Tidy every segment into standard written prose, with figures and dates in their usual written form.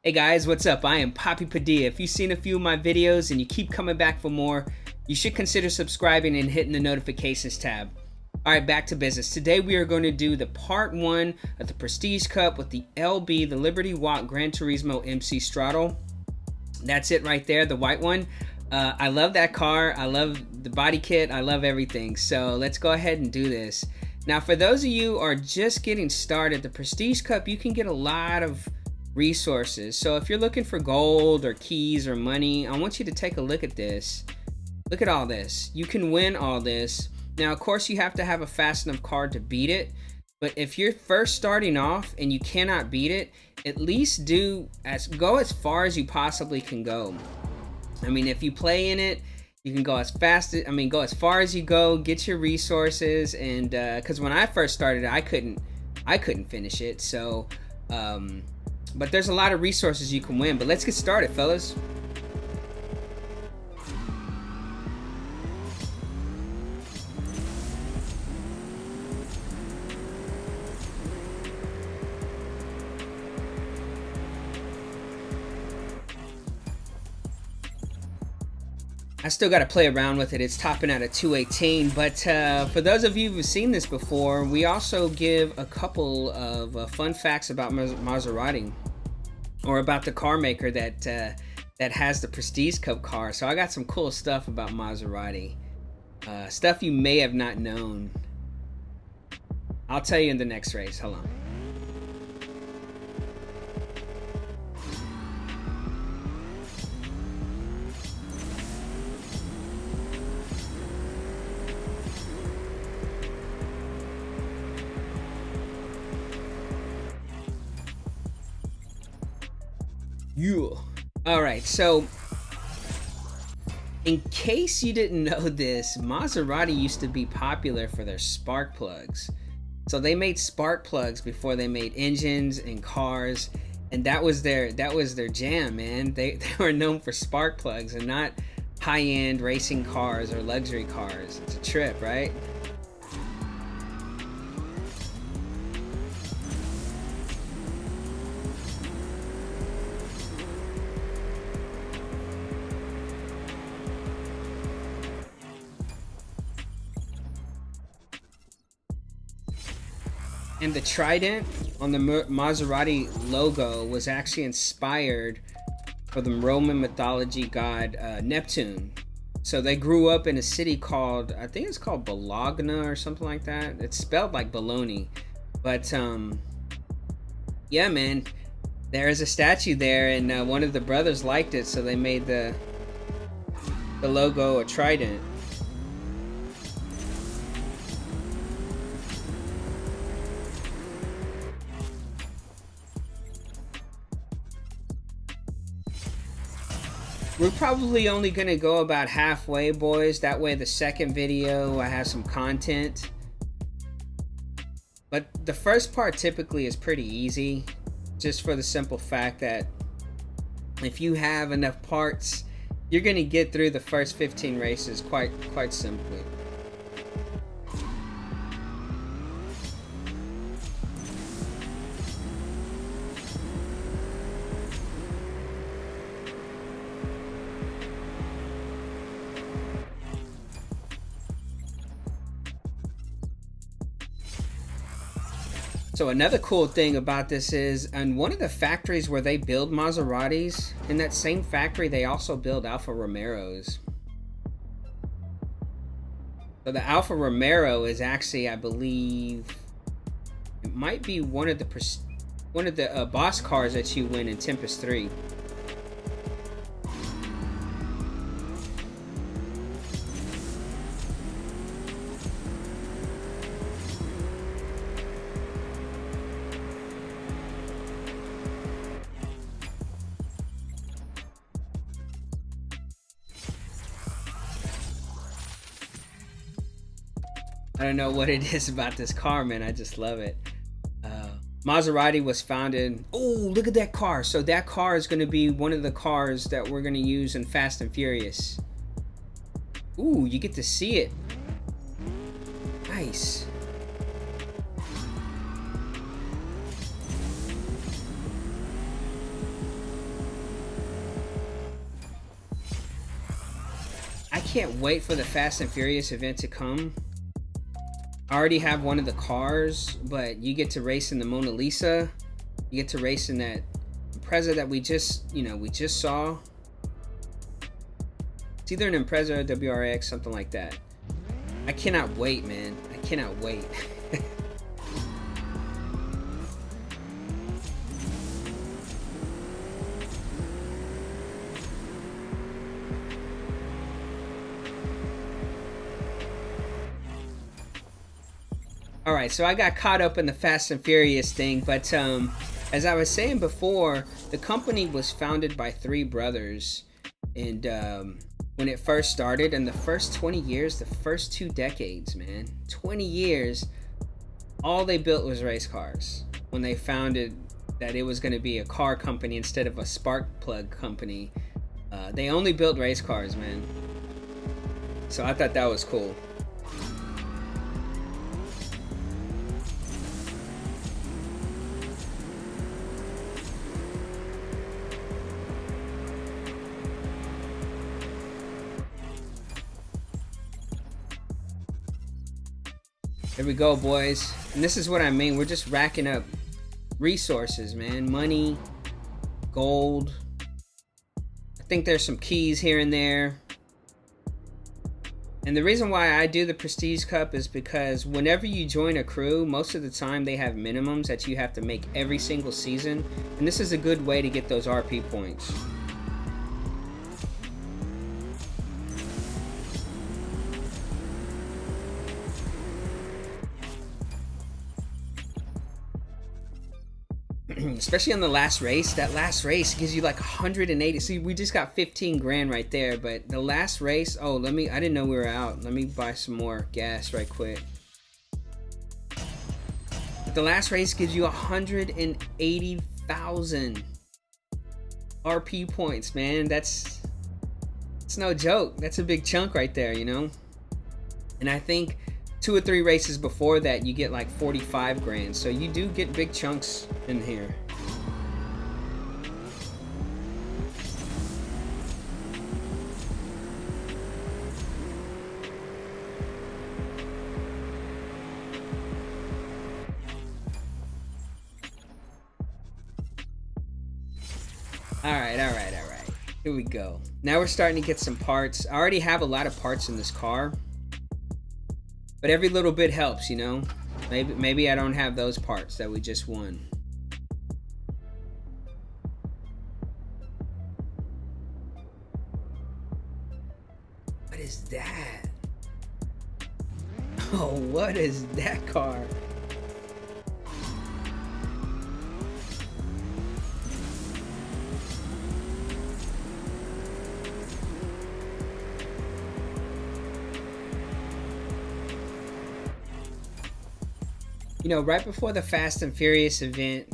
Hey guys, what's up? I am Papi Padilla. If you've seen a few of my videos and you keep coming back for more, you should consider subscribing and hitting the notifications tab. Alright, back to business. Today we are going to do the part 1 of the Prestige Cup with the LB, the Liberty Walk GranTurismo MC Stradale. That's it right there, the white one. I love that car. I love the body kit. I love everything. So let's go ahead and do this. Now for those of you who are just getting started, the Prestige Cup, you can get a lot of resources. So if you're looking for gold or keys or money, I want you to take a look at this. Look at all this. You can win all this. Now of course you have to have a fast enough car to beat it, but if you're first starting off and you cannot beat it, at least go as far as you possibly can go. I mean, if you play in it, you can go as go as far as you go, get your resources, and because when I first started, I couldn't finish it. So but there's a lot of resources you can win. But let's get started, fellas. I still got to play around with it. It's topping out at 218, but for those of you who've seen this before, we also give a couple of fun facts about Maserati, or about the car maker that has the Prestige Cup car. So I got some cool stuff about Maserati, stuff you may have not known. I'll tell you in the next race. Hold on. Yeah. All right, so in case you didn't know this, Maserati used to be popular for their spark plugs. So they made spark plugs before they made engines and cars, and that was their jam, man. They were known for spark plugs and not high-end racing cars or luxury cars. It's a trip, right? And the trident on the Maserati logo was actually inspired from the Roman mythology god Neptune. So they grew up in a city called, I think it's called Bologna or something like that. It's spelled like bologna. But yeah, man, there is a statue there, and one of the brothers liked it, so they made the logo a trident. We're probably only going to go about halfway, boys. That way the second video, I have some content. But the first part typically is pretty easy, just for the simple fact that if you have enough parts, you're going to get through the first 15 races quite simply. So another cool thing about this is, in one of the factories where they build Maseratis, in that same factory they also build Alfa Romeos. So the Alfa Romeo is actually, I believe, it might be one of the boss cars that you win in Tempest 3. I don't know what it is about this car, man. I just love it. Maserati was founded. Oh, look at that car. So that car is going to be one of the cars that we're going to use in Fast and Furious. Ooh, you get to see it. Nice. can't wait for the Fast and Furious event to come. I already have one of the cars, but you get to race in the Mona Lisa. You get to race in that Impreza that we just saw. It's either an Impreza or WRX, something like that. I cannot wait, man. I cannot wait. Alright, so I got caught up in the Fast and Furious thing, but as I was saying before, the company was founded by 3 brothers, and when it first started, in the first 20 years, the first 2 decades, man, 20 years, all they built was race cars. When they founded that it was going to be a car company instead of a spark plug company, they only built race cars, man. So I thought that was cool. There we go, boys. And this is what I mean. We're just racking up resources, man. Money, gold. I think there's some keys here and there. And the reason why I do the Prestige Cup is because whenever you join a crew, most of the time they have minimums that you have to make every single season. And this is a good way to get those RP points. Especially on the last race. That last race gives you like 180. See, we just got 15 grand right there, but the last race, oh, I didn't know we were out. Let me buy some more gas right quick. But the last race gives you 180,000 RP points, man. It's no joke. That's a big chunk right there, you know? And I think 2 or 3 races before that, you get like 45 grand. So you do get big chunks in here. All right. Here we go. Now we're starting to get some parts. I already have a lot of parts in this car. But every little bit helps, you know? Maybe I don't have those parts that we just won. What is that? Oh, what is that car? You know, right before the Fast and Furious event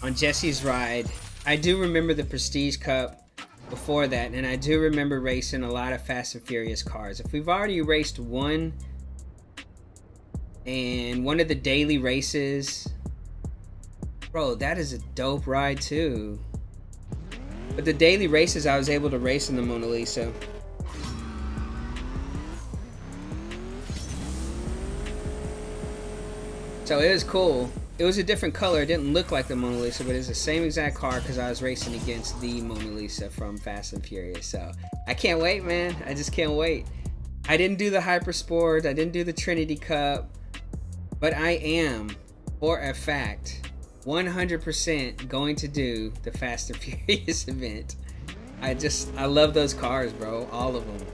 on Jesse's ride, I do remember the Prestige Cup before that, and I do remember racing a lot of Fast and Furious cars. If we've already raced one and one of the daily races, bro, that is a dope ride too. But the daily races, I was able to race in the Mona Lisa. So it was cool. It was a different color. It didn't look like the Mona Lisa, but it's the same exact car because I was racing against the Mona Lisa from Fast and Furious. So I can't wait, man. I just can't wait. I didn't do the Hyper Sport. I didn't do the Trinity Cup. But I am, for a fact, 100% going to do the Fast and Furious event. I love those cars, bro. All of them.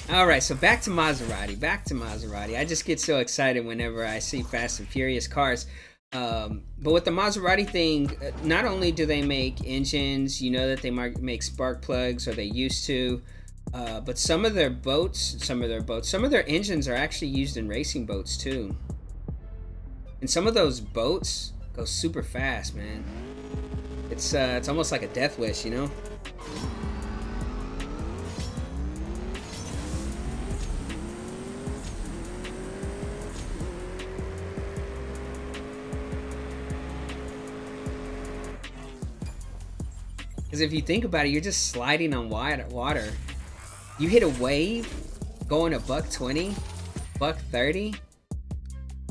Alright, so back to Maserati. I just get so excited whenever I see Fast and Furious cars. But with the Maserati thing, not only do they make engines, you know that they might make spark plugs, or they used to, but some of their engines are actually used in racing boats too. And some of those boats go super fast, man. It's almost like a death wish, you know? Because if you think about it, you're just sliding on water. You hit a wave, going a $120, $130,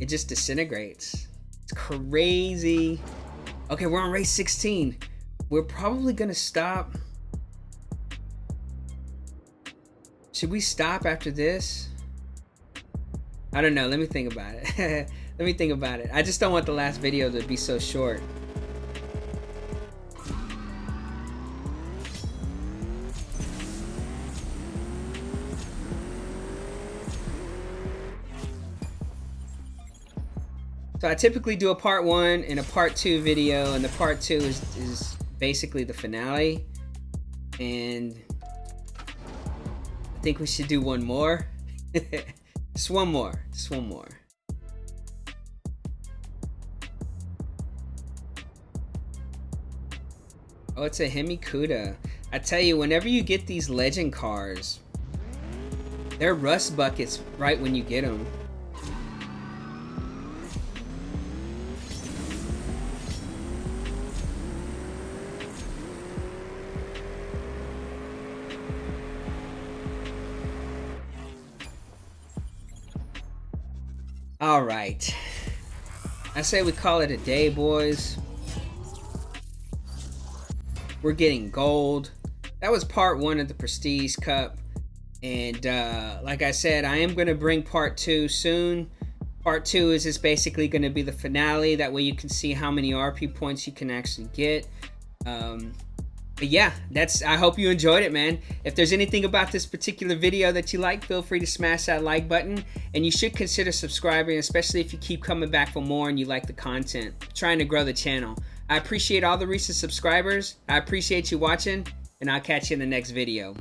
it just disintegrates. It's crazy. Okay, we're on race 16. We're probably gonna stop. Should we stop after this? I don't know. Let me think about it. Let me think about it. I just don't want the last video to be so short. So I typically do a part 1 and a part 2 video, and the part 2 is basically the finale. And I think we should do one more. Just one more. Just one more. Oh, it's a Hemi Cuda. I tell you, whenever you get these legend cars, they're rust buckets right when you get them. All right, I say we call it a day, boys. We're getting gold. That was part 1 of the Prestige Cup, and like I said, I am going to bring part 2 soon. Part 2 is just basically going to be the finale. That way you can see how many RP points you can actually get. But yeah, I hope you enjoyed it, man. If there's anything about this particular video that you like, feel free to smash that like button. And you should consider subscribing, especially if you keep coming back for more and you like the content. I'm trying to grow the channel. I appreciate all the recent subscribers. I appreciate you watching, and I'll catch you in the next video.